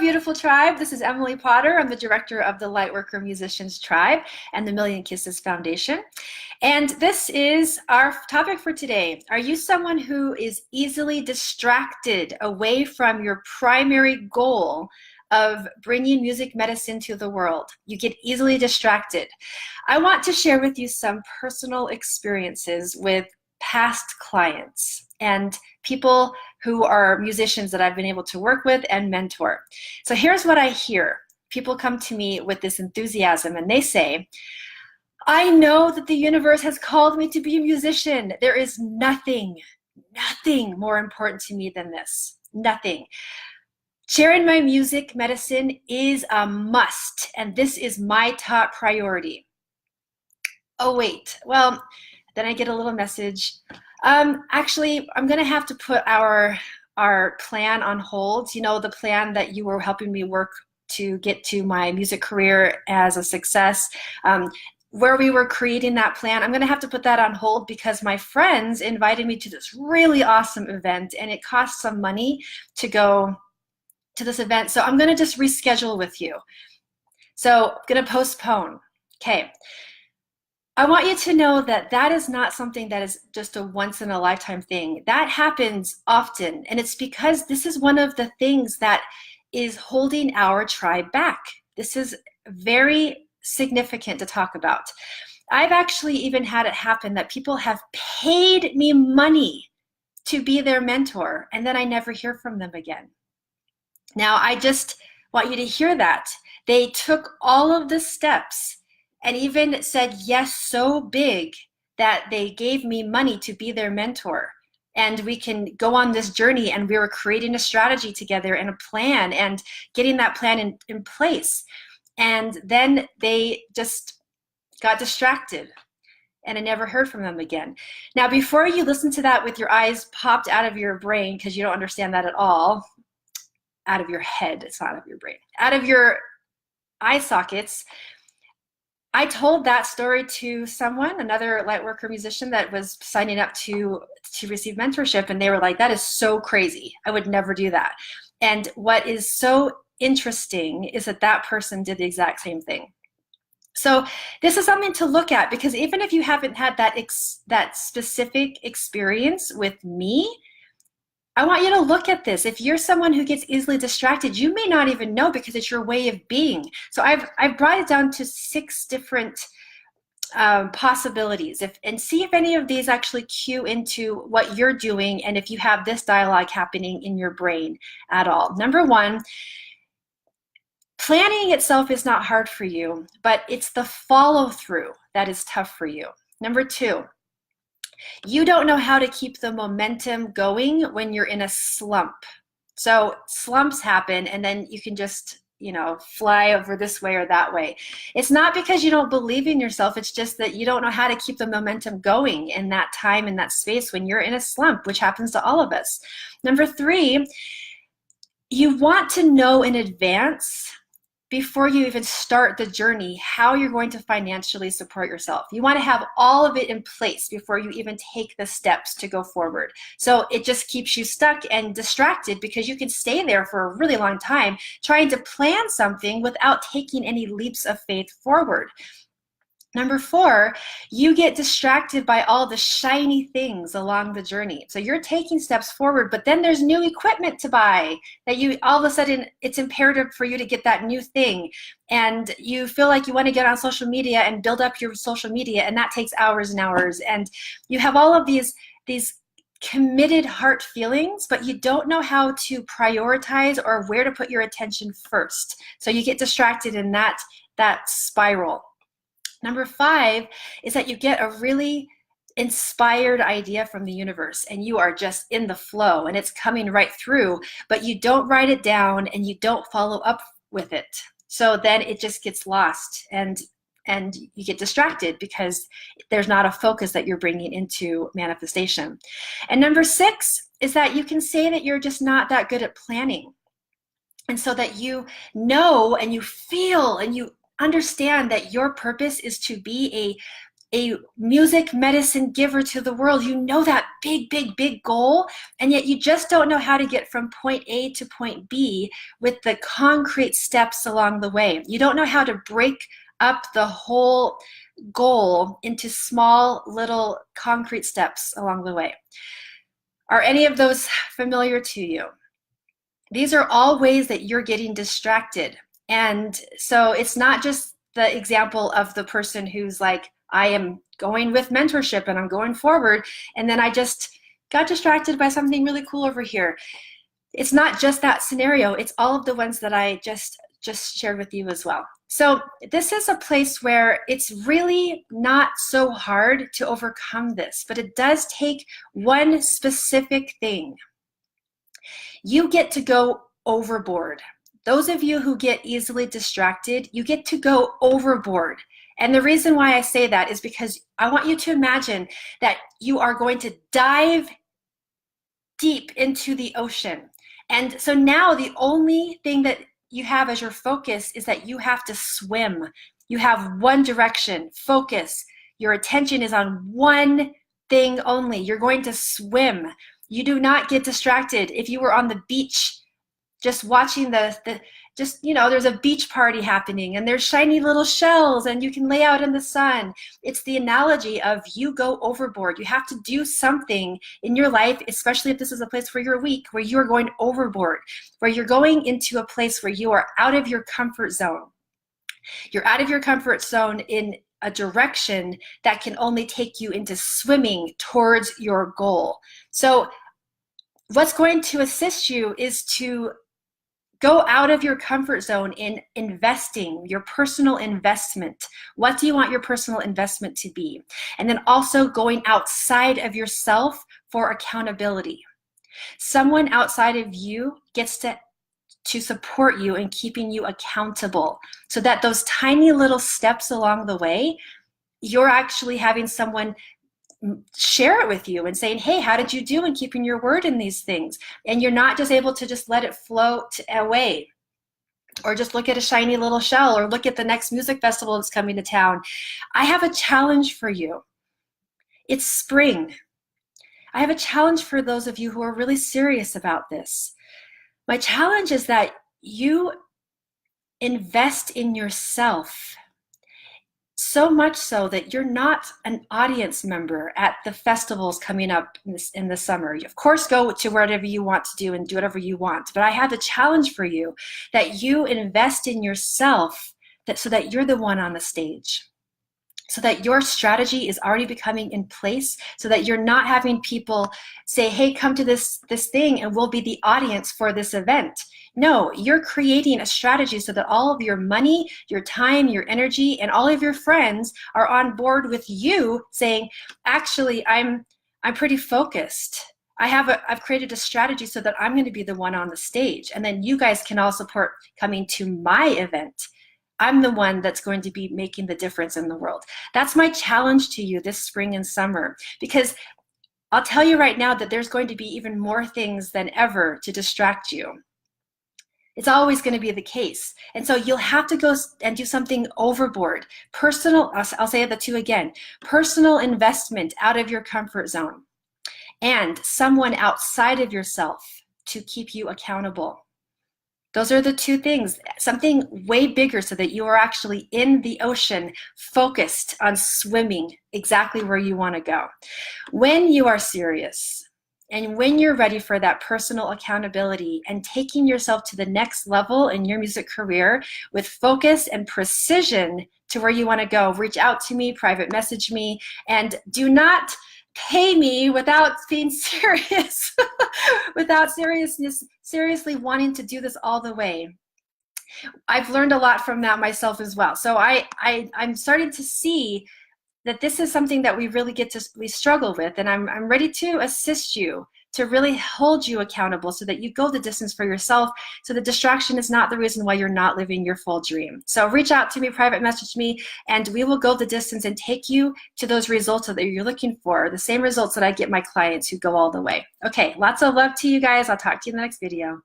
beautiful tribe. This is Emily Potter. I'm the director of the Lightworker Musicians Tribe and the Million Kisses Foundation. And this is our topic for today. Are you someone who is easily distracted away from your primary goal of bringing music medicine to the world? You get easily distracted. I want to share with you some personal experiences with past clients and people who are musicians that I've been able to work with and mentor. So here's what I hear. People come to me with this enthusiasm and they say, I know that the universe has called me to be a musician. There is nothing more important to me than this. Nothing. Sharing my music medicine is a must, and this is my top priority. Oh, wait. Well, then I get a little message. Actually, I'm going to have to put our plan on hold. You know, the plan that you were helping me work to get to my music career as a success. Where we were creating that plan, I'm going to have to put that on hold because my friends invited me to this really awesome event, and it cost some money to go to this event. So I'm going to just reschedule with you. So I'm going to postpone. Okay. I want you to know that that is not something that is just a once in a lifetime thing. That happens often, and it's because this is one of the things that is holding our tribe back. This is very significant to talk about. I've actually even had it happen that people have paid me money to be their mentor, and then I never hear from them again. Now, I just want you to hear that. They took all of the steps and even said yes so big that they gave me money to be their mentor. And we can go on this journey, and we were creating a strategy together and a plan and getting that plan in place. And then they just got distracted, and I never heard from them again. Now, before you listen to that with your eyes popped out of your brain, because you don't understand that at all, out of your head, it's not out of your brain, out of your eye sockets, I told that story to someone, another Lightworker musician that was signing up to receive mentorship, and they were like, that is so crazy. I would never do that. And what is so interesting is that that person did the exact same thing. So this is something to look at, because even if you haven't had that specific experience with me, I want you to look at this. If you're someone who gets easily distracted, you may not even know because it's your way of being. So I've brought it down to 6 different possibilities, and see if any of these actually cue into what you're doing and if you have this dialogue happening in your brain at all. Number 1, planning itself is not hard for you, but it's the follow through that is tough for you. Number 2, you don't know how to keep the momentum going when you're in a slump. So slumps happen, and then you can just, fly over this way or that way. It's not because you don't believe in yourself. It's just that you don't know how to keep the momentum going in that time, in that space when you're in a slump, which happens to all of us. Number 3, you want to know in advance, before you even start the journey, how you're going to financially support yourself. You want to have all of it in place before you even take the steps to go forward. So it just keeps you stuck and distracted, because you can stay there for a really long time trying to plan something without taking any leaps of faith forward. Number 4, you get distracted by all the shiny things along the journey. So you're taking steps forward, but then there's new equipment to buy that you all of a sudden, it's imperative for you to get that new thing. And you feel like you want to get on social media and build up your social media, and that takes hours and hours. And you have all of these committed heart feelings, but you don't know how to prioritize or where to put your attention first. So you get distracted in that spiral. Number 5 is that you get a really inspired idea from the universe, and you are just in the flow and it's coming right through, but you don't write it down and you don't follow up with it. So then it just gets lost, and you get distracted because there's not a focus that you're bringing into manifestation. And number 6 is that you can say that you're just not that good at planning. And so that you know and you feel and you understand that your purpose is to be a music medicine giver to the world. You know that big, big, big goal, and yet you just don't know how to get from point A to point B with the concrete steps along the way. You don't know how to break up the whole goal into small little concrete steps along the way. Are any of those familiar to you? These are all ways that you're getting distracted. And so it's not just the example of the person who's like, I am going with mentorship and I'm going forward, and then I just got distracted by something really cool over here. It's not just that scenario. It's all of the ones that I just shared with you as well. So this is a place where it's really not so hard to overcome this, but it does take one specific thing. You get to go overboard. Those of you who get easily distracted, you get to go overboard. And the reason why I say that is because I want you to imagine that you are going to dive deep into the ocean. And so now the only thing that you have as your focus is that you have to swim. You have one direction, focus. Your attention is on one thing only. You're going to swim. You do not get distracted. If you were on the beach just watching there's a beach party happening and there's shiny little shells and you can lay out in the sun. It's the analogy of you go overboard. You have to do something in your life, especially if this is a place where you're weak, where you are going overboard, where you're going into a place where you are out of your comfort zone. You're out of your comfort zone in a direction that can only take you into swimming towards your goal. So what's going to assist you is to go out of your comfort zone in investing, your personal investment. What do you want your personal investment to be? And then also going outside of yourself for accountability. Someone outside of you gets to support you in keeping you accountable, so that those tiny little steps along the way, you're actually having someone share it with you and saying, hey, how did you do in keeping your word in these things? And you're not just able to just let it float away, or just look at a shiny little shell, or look at the next music festival that's coming to town. I have a challenge for you. It's spring. I have a challenge for those of you who are really serious about this. My challenge is that you invest in yourself, so much so that you're not an audience member at the festivals coming up in the summer. You, of course, go to whatever you want to do and do whatever you want. But I have a challenge for you, that you invest in yourself, so that you're the one on the stage, so that your strategy is already becoming in place, so that you're not having people say, hey, come to this thing and we'll be the audience for this event. No, you're creating a strategy so that all of your money, your time, your energy, and all of your friends are on board with you saying, actually, I'm pretty focused. I've created a strategy so that I'm going to be the one on the stage. And then you guys can all support coming to my event. I'm the one that's going to be making the difference in the world. That's my challenge to you this spring and summer, because I'll tell you right now that there's going to be even more things than ever to distract you. It's always going to be the case. And so you'll have to go and do something overboard. I'll say the two again, personal investment out of your comfort zone, and someone outside of yourself to keep you accountable. Those are the two things, something way bigger so that you are actually in the ocean, focused on swimming exactly where you want to go. When you are serious, and when you're ready for that personal accountability and taking yourself to the next level in your music career with focus and precision to where you want to go, reach out to me, private message me, and do not pay me without being serious, without seriously wanting to do this all the way. I've learned a lot from that myself as well. So I'm starting to see that this is something that we struggle with, and I'm ready to assist you, to really hold you accountable so that you go the distance for yourself, so the distraction is not the reason why you're not living your full dream. So reach out to me, private message me, and we will go the distance and take you to those results that you're looking for, the same results that I get my clients who go all the way. Okay, lots of love to you guys. I'll talk to you in the next video.